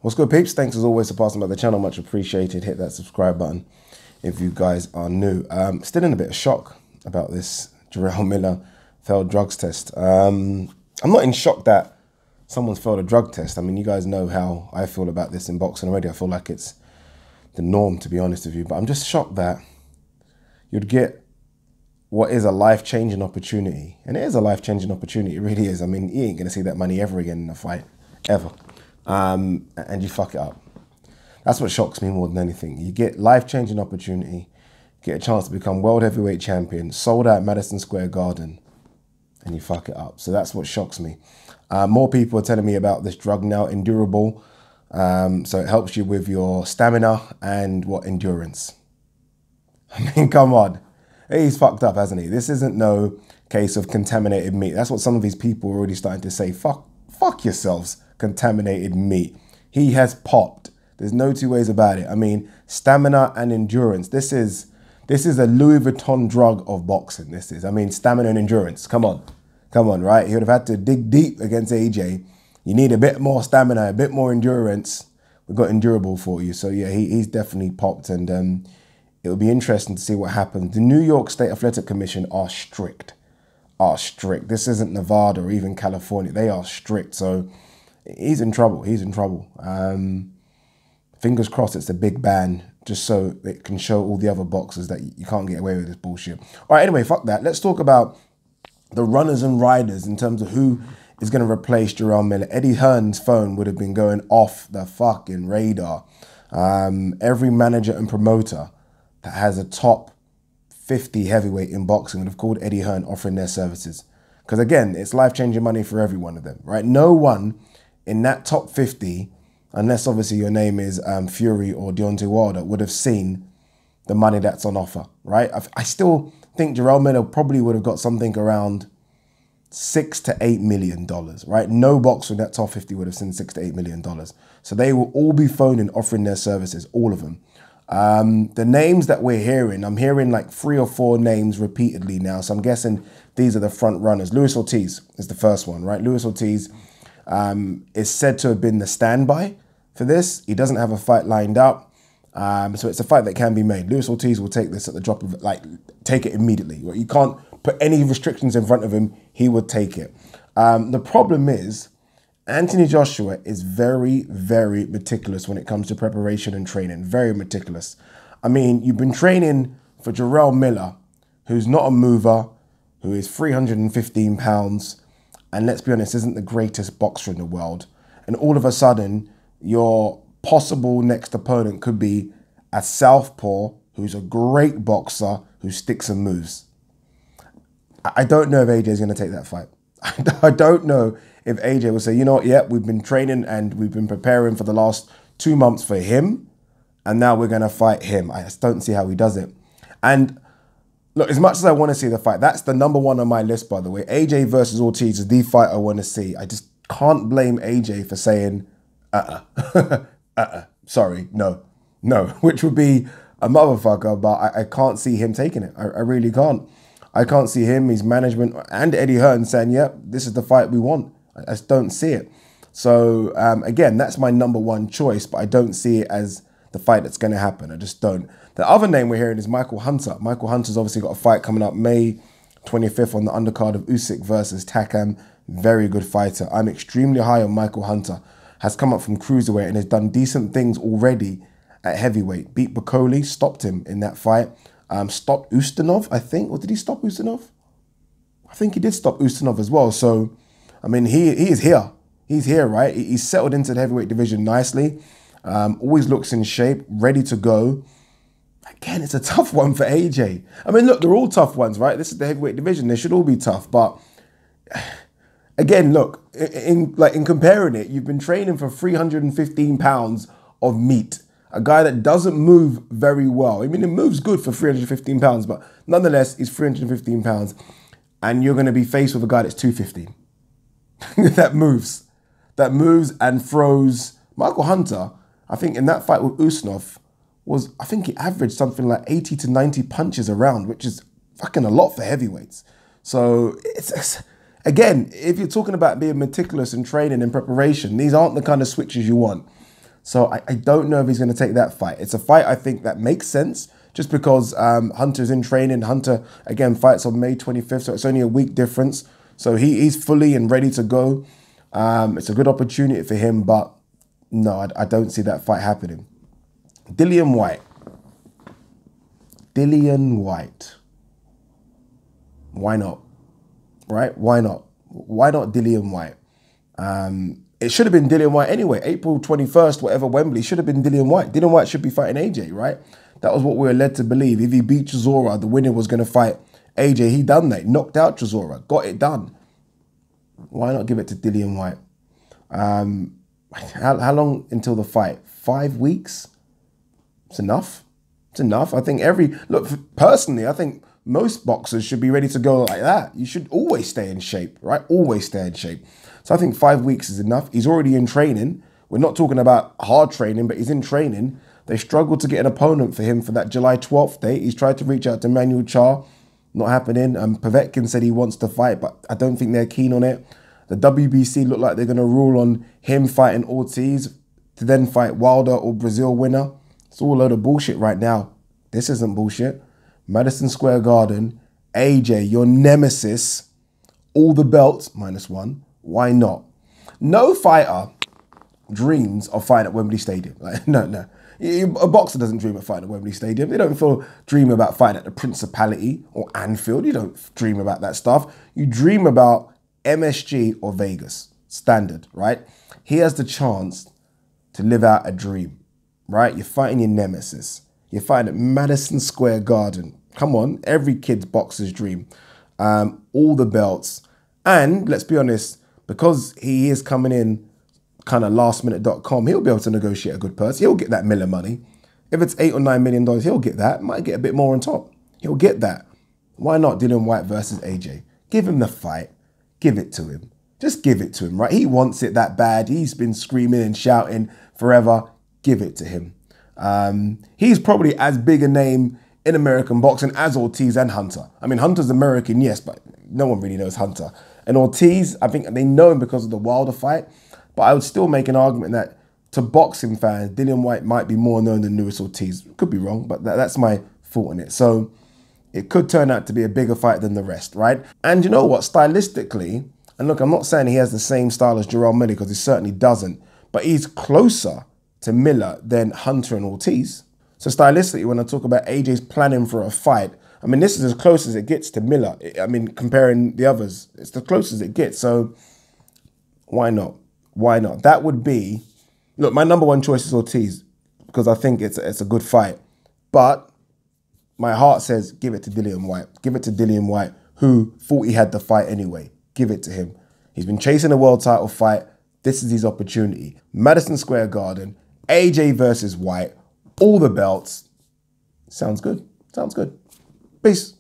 What's good, peeps? Thanks as always for passing by the channel. Much appreciated. Hit that subscribe button if you guys are new. Still in a bit of shock about this Jarrell Miller failed drugs test. I'm not in shock that someone's failed a drug test. I mean, you guys know how I feel about this in boxing already. I feel like it's the norm, to be honest with you. But I'm just shocked that you'd get what is a life-changing opportunity. And it is a life-changing opportunity. It really is. I mean, you ain't going to see that money ever again in a fight, ever. And you fuck it up. That's what shocks me more than anything. You get life-changing opportunity, get a chance to become world heavyweight champion, sold out Madison Square Garden, and you fuck it up. So that's what shocks me. More people are telling me about this drug now, Endurable. So it helps you with your stamina and endurance. I mean, come on. He's fucked up, hasn't he? This isn't no case of contaminated meat. That's what some of these people are already starting to say. Fuck yourselves, contaminated meat. He has popped. There's no two ways about it. I mean, stamina and endurance. This is a Louis Vuitton drug of boxing. This is. I mean, stamina and endurance. Come on, right? He would have had to dig deep against AJ. You need a bit more stamina, a bit more endurance. We've got Endurable for you. So yeah, he's definitely popped, and it'll be interesting to see what happens. The New York State Athletic Commission are strict. This isn't Nevada or even California. They are strict. So he's in trouble. Fingers crossed it's a big ban, just so it can show all the other boxers that you can't get away with this bullshit. All right, anyway, fuck that. Let's talk about the runners and riders in terms of who is going to replace Jarrell Miller. Eddie Hearn's phone would have been going off the fucking radar. Every manager and promoter that has a top 50 heavyweight in boxing would have called Eddie Hearn offering their services. Because again, it's life-changing money for every one of them, right? No one in that top 50, unless obviously your name is Fury or Deontay Wilder, would have seen the money that's on offer, right? I still think Jarrell Miller probably would have got something around $6 to $8 million, right? No boxer in that top 50 would have seen $6 to $8 million. So they will all be phoning, offering their services, all of them. The names that we're hearing, I'm hearing like 3 or 4 names repeatedly now. So I'm guessing these are the front runners. Luis Ortiz is the first one, right? Luis Ortiz is said to have been the standby for this. He doesn't have a fight lined up. So it's a fight that can be made. Luis Ortiz will take this at the drop of, take it immediately. You can't put any restrictions in front of him. He would take it. The problem is, Anthony Joshua is very, very meticulous when it comes to preparation and training. Very meticulous. I mean, you've been training for Jarrell Miller, who's not a mover, who is 315 pounds, and let's be honest, isn't the greatest boxer in the world. And all of a sudden, your possible next opponent could be a southpaw who's a great boxer who sticks and moves. I don't know if AJ is going to take that fight. I don't know if AJ will say, you know what, yeah, we've been training and we've been preparing for the last 2 months for him, and now we're going to fight him. I just don't see how he does it. And look, as much as I want to see the fight, that's the ¡1 on my list, by the way. AJ versus Ortiz is the fight I want to see. I just can't blame AJ for saying, sorry, no, which would be a motherfucker, but I can't see him taking it. I really can't. I can't see him, his management, and Eddie Hearn saying, yep, this is the fight we want. I just don't see it. So, again, that's my #1 choice, but I don't see it as the fight that's going to happen. I just don't. The other name we're hearing is Michael Hunter. Michael Hunter's obviously got a fight coming up May 25th on the undercard of Usyk versus Takam. Very good fighter. I'm extremely high on Michael Hunter. Has come up from cruiserweight and has done decent things already at heavyweight. Beat Bacoli, stopped him in that fight. Stopped Ustinov, I think. Or did he stop Ustinov? I think he did stop Ustinov as well. So, I mean, he is here. He's here, right? He's settled into the heavyweight division nicely. Always looks in shape, ready to go. Again, it's a tough one for AJ. I mean, look, they're all tough ones, right? This is the heavyweight division. They should all be tough. But again, look, in comparing it, you've been training for 315 pounds of meat. A guy that doesn't move very well. I mean, it moves good for 315 pounds, but nonetheless, he's 315 pounds. And you're going to be faced with a guy that's 215. that moves and throws. Michael Hunter, I think in that fight with Ustinov, I think he averaged something like 80 to 90 punches around, which is fucking a lot for heavyweights. So again, if you're talking about being meticulous in training and preparation, these aren't the kind of switches you want. So I don't know if he's going to take that fight. It's a fight I think that makes sense just because Hunter's in training. Hunter, again, fights on May 25th, so it's only a week difference. So he's fully and ready to go. It's a good opportunity for him, but no, I don't see that fight happening. Dillian Whyte. Dillian Whyte. Why not? Right? Why not? Why not Dillian Whyte? It should have been Dillian Whyte anyway. April 21st, whatever, Wembley, should have been Dillian Whyte. Dillian Whyte should be fighting AJ, right? That was what we were led to believe. If he beat Chisora, the winner was going to fight AJ. He done that. Knocked out Chisora. Got it done. Why not give it to Dillian Whyte? How long until the fight? 5 weeks? It's enough. It's enough. I think personally, I think most boxers should be ready to go like that. You should always stay in shape, right? Always stay in shape. So I think 5 weeks is enough. He's already in training. We're not talking about hard training, but he's in training. They struggled to get an opponent for him for that July 12th date. He's tried to reach out to Manuel Char. Not happening. Povetkin said he wants to fight, but I don't think they're keen on it. The WBC look like they're going to rule on him fighting Ortiz to then fight Wilder or Brazil winner. It's all a load of bullshit right now. This isn't bullshit. Madison Square Garden, AJ, your nemesis, all the belts, -1. Why not? No fighter dreams of fighting at Wembley Stadium. Like, no. A boxer doesn't dream of fighting at Wembley Stadium. They don't dream about fighting at the Principality or Anfield. You don't dream about that stuff. You dream about MSG or Vegas. Standard, right? He has the chance to live out a dream, right? You're fighting your nemesis. You're fighting at Madison Square Garden. Come on, every kid's boxer's dream. All the belts. And let's be honest, because he is coming in kind of lastminute.com, he'll be able to negotiate a good purse. He'll get that Miller money. If it's $8 or $9 million, he'll get that. Might get a bit more on top. He'll get that. Why not Dillian Whyte versus AJ? Give him the fight. Give it to him. Just give it to him, right? He wants it that bad. He's been screaming and shouting forever. Give it to him. He's probably as big a name in American boxing as Ortiz and Hunter. I mean, Hunter's American, yes, but no one really knows Hunter. And Ortiz, I think they know him because of the Wilder fight, but I would still make an argument that to boxing fans, Dillian Whyte might be more known than Luis Ortiz. Could be wrong, but that's my thought in it. So it could turn out to be a bigger fight than the rest, right? And you know what? Stylistically, and look, I'm not saying he has the same style as Jerome Miller because he certainly doesn't, but he's closer to Miller than Hunter and Ortiz. So stylistically, when I talk about AJ's planning for a fight, I mean, this is as close as it gets to Miller. I mean, comparing the others, it's the closest it gets. So why not? Why not? That would be, look, my number one choice is Ortiz because I think it's a good fight. But my heart says give it to Dillian Whyte. Give it to Dillian Whyte, who thought he had the fight anyway. Give it to him. He's been chasing a world title fight. This is his opportunity. Madison Square Garden, AJ versus Whyte, all the belts. Sounds good. Sounds good. Peace.